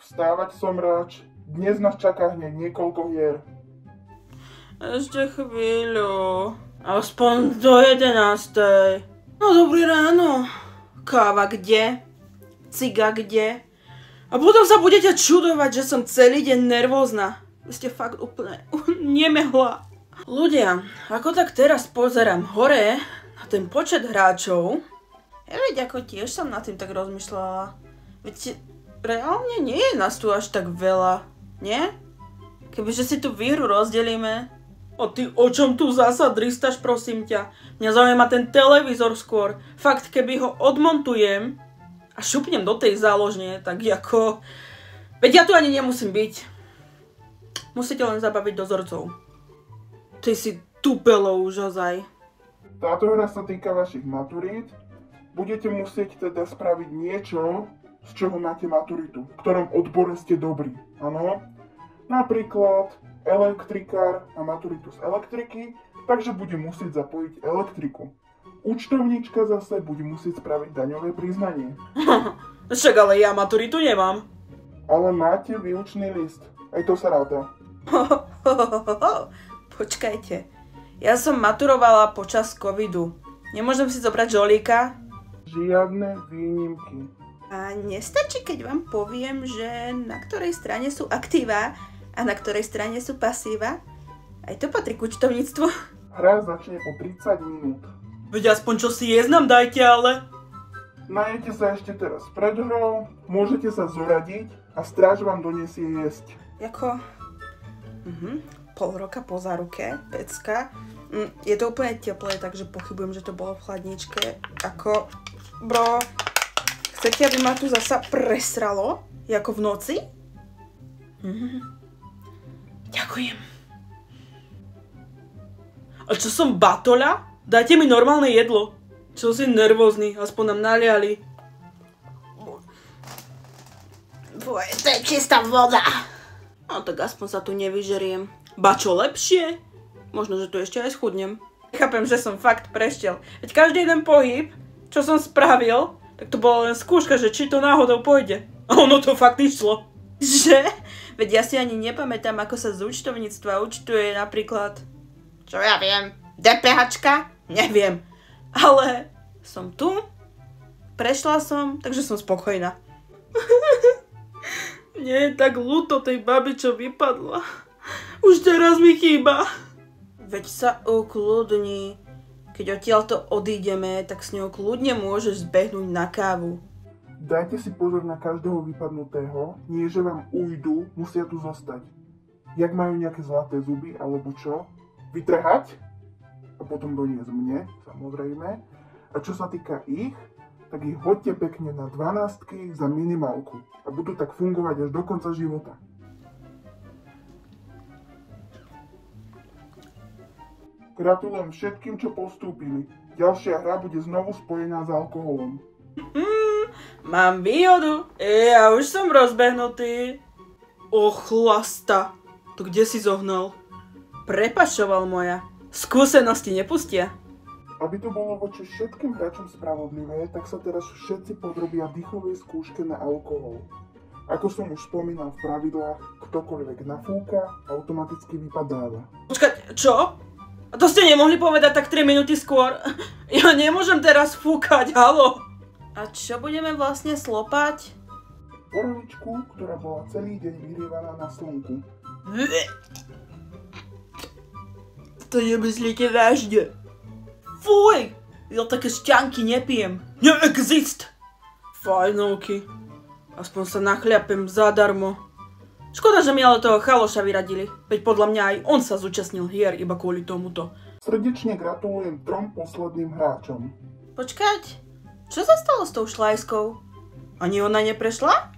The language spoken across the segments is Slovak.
Vstávať som ráč. Dnes nás čaká hneď niekoľko hier. Ešte chvíľu. Aspoň do 11. No dobrý ráno. Káva kde? Ciga kde? A potom sa budete čudovať, že som celý deň nervózna. Vy ste fakt úplne nemehla. Ľudia, ako tak teraz pozerám hore na ten počet hráčov, ja veď ako tiež som nad tým tak rozmýšľala. Veď reálne nie je nás tu až tak veľa, nie? Kebyže si tú výhru rozdelíme. A ty o čom tu zasa dristaš, prosím ťa? Mňa zaujíma ten televízor skôr. Fakt, keby ho odmontujem a šupnem do tej záložne, tak ako... Veď ja tu ani nemusím byť. Musíte len zabaviť dozorcov. Ty si tupelo už ozaj. Táto hra sa týka vašich maturít. Budete musieť teda spraviť niečo, z čoho máte maturitu. V ktorom odbore ste dobrí, áno? Napríklad elektrikár a maturitu z elektriky, takže bude musieť zapojiť elektriku. Účtovníčka zase bude musieť spraviť daňové priznanie. Však ale ja maturitu nemám. Ale máte výučný list. Aj to sa ráda. Počkajte. Ja som maturovala počas covidu. Nemôžem si zobrať žolíka? Žiadne výnimky. A nestačí, keď vám poviem, že na ktorej strane sú aktíva a na ktorej strane sú pasíva? Aj to patrí k účtovníctvu. Hra začne o 30 minút. Veď aspoň čo si jesť nám dajte, ale... Najete sa ešte teraz pred hrou, môžete sa zoradiť a stráž vám donesie jesť. Jako... pol roka po záruke, pecka. Je to úplne teplé, takže pochybujem, že to bolo v chladničke. Ako... Bro... Chcete, aby ma tu zasa presralo? Jako v noci? Ďakujem. A čo som batoľa? Dajte mi normálne jedlo. Čo si nervózny, aspoň nám naliali. To je čistá voda. No tak aspoň sa tu nevyžeriem. Ba čo lepšie? Možno, že tu ešte aj schudnem. Chápem, že som fakt preštiel. Veď každý jeden pohyb, čo som spravil, tak to bola len skúška, že či to náhodou pôjde. A ono to fakt išlo. Že? Veď ja si ani nepamätám, ako sa z účtovníctva účtuje napríklad... Čo ja viem? DPHčka? Neviem. Ale som tu, prešla som, takže som spokojná. Nie je tak ľúto tej baby, čo vypadla. Už teraz mi chýba. Veď sa ukľudni. Keď odtiaľto odídeme, tak s ňou kľudne môžeš zbehnúť na kávu. Dajte si pozor na každého vypadnutého, nie že vám ujdu, musia tu zostať. Jak majú nejaké zlaté zuby, alebo čo, vytrhať a potom doniesť mne, samozrejme. A čo sa týka ich, tak ich hoďte pekne na 12 za minimálku a budú tak fungovať až do konca života. Gratulujem všetkým, čo postúpili. Ďalšia hra bude znovu spojená s alkoholom. Mám výhodu. Ja už som rozbehnutý. Chlasta. To kde si zohnal? Prepašoval moja. Skúsenosti nepustia. Aby to bolo voči všetkým hráčom spravodlivé, tak sa teraz všetci podrobia dýchovej skúške na alkohol. Ako som už spomínal v pravidlách, ktokoľvek nafúka, automaticky vypadáva. Počkať, čo? A to ste nemohli povedať tak 3 minúty skôr? Ja nemôžem teraz fúkať, halo? A čo budeme vlastne slopať? Borovičku, ktorá bola celý deň vyhrievaná na slnku. To nemyslíte vážne? Fuj! Ja také šťanky nepijem. Neexist! Fajnovky. Aspoň sa nachľapem zadarmo. Škoda, že mi ale toho chaloša vyradili. Veď podľa mňa aj on sa zúčastnil hier iba kvôli tomuto. Srdečne gratulujem 3 posledným hráčom. Počkať, čo sa stalo s tou šlajskou? Ani ona neprešla?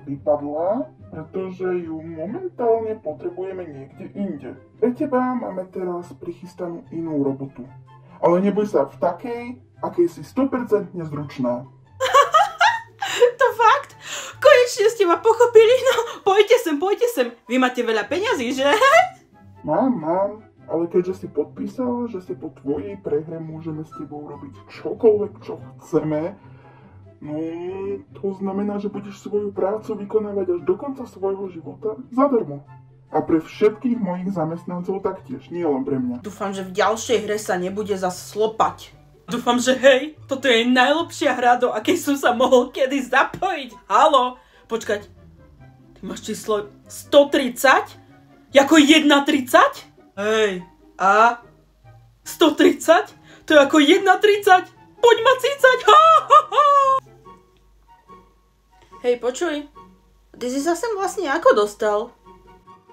Vypadla, pretože ju momentálne potrebujeme niekde inde. Pre teba máme teraz prichystanú inú robotu. Ale neboj sa, v takej, akej si 100% zručná. To fakt? Konečne ste ma pochopili, no poďte sem. Vy máte veľa peňazí, že? Mám, ale keďže si podpísala, že si po tvojej prehre môžeme s tebou robiť čokoľvek, čo chceme, No, to znamená, že budeš svoju prácu vykonávať až do konca svojho života zadarmo. A pre všetkých mojich zamestnancov taktiež, nie len pre mňa. Dúfam, že v ďalšej hre sa nebude zas slopať. Dúfam, že hej, toto je najlepšia hra, do akej som sa mohol kedy zapojiť. Haló, počkať, ty máš číslo 130? Jako 1,30? Hej, a 130? To je ako 1,30? Poď ma cícať! Ha, ha, ha. Hej, počuj, ty si sa sem vlastne ako dostal?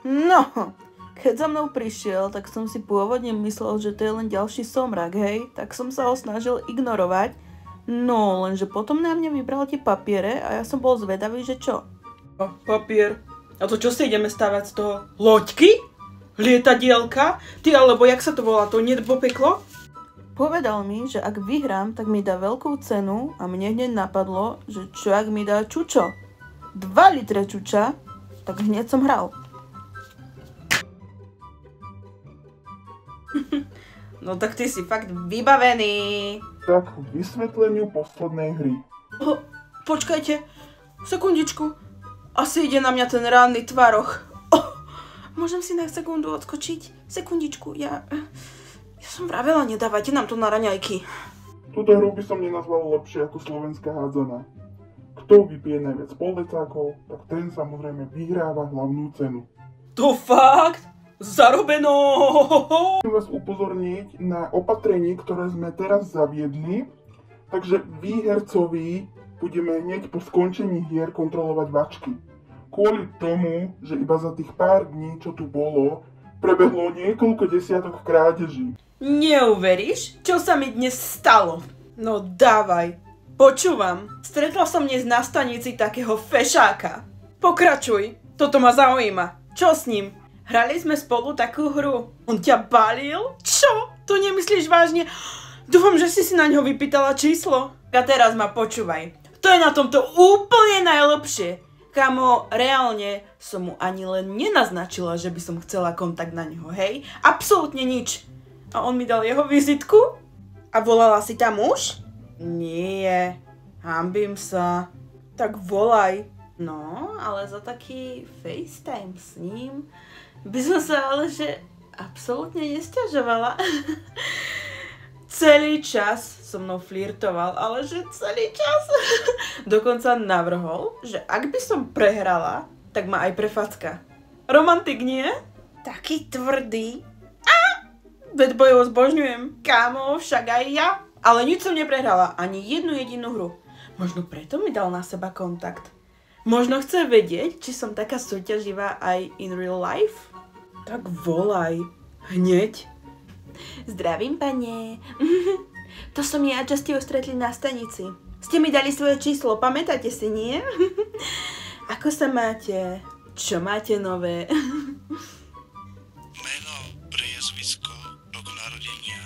No, keď za mnou prišiel, tak som si pôvodne myslel, že to je len ďalší somrak, hej? Tak som sa ho snažil ignorovať, no lenže potom na mňa vybral tie papiere a ja som bol zvedavý, že čo? Papier? A to čo si ideme stavať z toho? Loďky? Lietadielka? Ty alebo jak sa to volá, to nedopeklo? Povedal mi, že ak vyhrám, tak mi dá veľkú cenu a mne hneď napadlo, že čo ak mi dá čučo? 2 litre čuča, tak hneď som hral. No tak ty si fakt vybavený. Tak k vysvetleniu poslednej hry. Počkajte, sekundičku. Asi ide na mňa ten ranný tvaroch. Môžem si na sekundu odskočiť? Sekundičku, ja som vravela, nedávajte nám to na raňajky. Túto hru by som nenazval lepšie ako slovenská hádzana. Kto vypije najviac poldecákov, tak ten samozrejme vyhráva hlavnú cenu. To fakt? Zarobeno! Chcem vás upozorniť na opatrenie, ktoré sme teraz zaviedli, takže výhercovi budeme hneď po skončení hier kontrolovať vačky. Kvôli tomu, že iba za tých pár dní, čo tu bolo, prebehlo niekoľko desiatok krádeží. Neuveríš, čo sa mi dnes stalo? No dávaj, počúvam. Stretla som dnes na stanici takého fešáka. Pokračuj, toto ma zaujíma. Čo s ním? Hrali sme spolu takú hru. On ťa balil? Čo? To nemyslíš vážne? Dúfam, že si na ňo vypýtala číslo. A teraz ma počúvaj. To je na tomto úplne najlepšie. Kamo, reálne som mu ani len nenaznačila, že by som chcela kontakt na neho, hej? Absolútne nič. A on mi dal jeho vizitku? A volala si tam už? Nie, hanbím sa. Tak volaj. No, ale za taký FaceTime s ním by som sa ale že absolútne nesťažovala. Celý čas so mnou flirtoval, ale že celý čas. Dokonca navrhol, že ak by som prehrala, tak ma aj prefacka. Romantik, nie? Taký tvrdý. Bad boyov zbožňujem. Kámo, však aj ja. Ale nič som neprehrala, ani jednu jedinú hru. Možno preto mi dal na seba kontakt. Možno chce vedieť, či som taká súťaživá aj in real life? Tak volaj. Hneď. Zdravím, pane. To som ja, čo ste ho stretli na stanici. Ste mi dali svoje číslo, pamätáte si, nie? Ako sa máte? Čo máte nové? Meno, priezvisko, rok narodenia.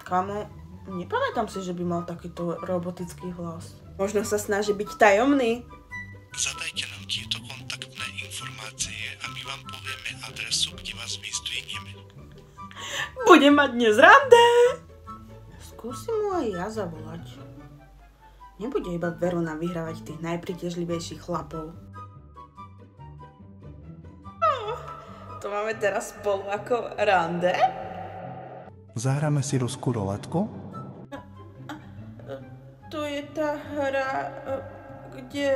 Kamo, nepamätám si, že by mal takýto robotický hlas. Možno sa snaží byť tajomný. Zadajte nám tieto kontaktné informácie a my vám povieme adresu, kde vás vyzdvihneme. Budem mať dnes rande! Skúsim mu aj ja zavolať. Nebude iba Verona vyhrávať tých najpritežlivejších chlapov. To máme teraz spolu ako rande? Zahráme si ruskú roletku? To je tá hra, kde...